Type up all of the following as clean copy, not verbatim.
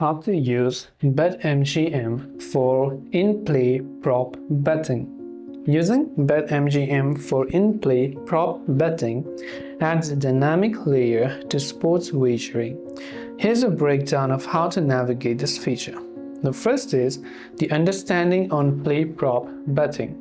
how to use BetMGM for in-play prop betting. Using BetMGM for in-play prop betting adds a dynamic layer to sports wagering. Here's a breakdown of how to navigate this feature. The first is the understanding on play prop betting.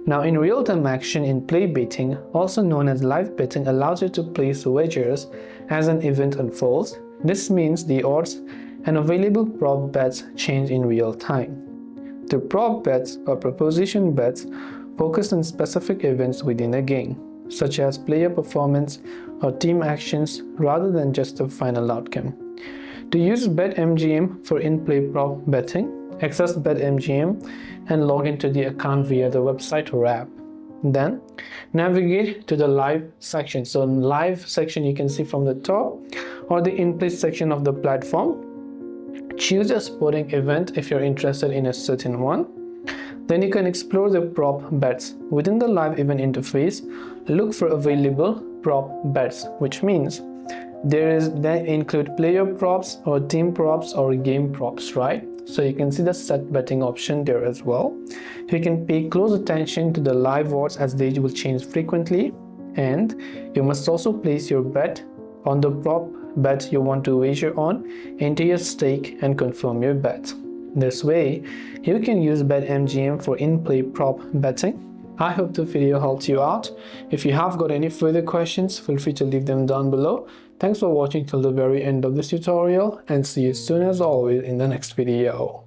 Now, in real-time action in play betting, also known as live betting, allows you to place wagers as an event unfolds. This means the odds and available prop bets change in real time. The prop bets or proposition bets focus on specific events within a game, such as player performance or team actions, rather than just the final outcome. To use BetMGM for in-play prop betting, access BetMGM and log into the account via the website or app. Then navigate to the live section. So in live section you can see from the top, or the in-play section of the platform. Choose a sporting event if you're interested in a certain one. Then you can explore the prop bets. Within the live event interface, look for available prop bets, which means they include player props or team props or game props, right? So you can see the set betting option there as well. You can pay close attention to the live odds as they will change frequently, and you must also place your bet on the prop bet you want to wager on, enter your stake and confirm your bet. This way you can use BetMGM for in-play prop betting. I hope the video helped you out. If you have got any further questions, feel free to leave them down below. Thanks for watching till the very end of this tutorial, and see you soon as always in the next video.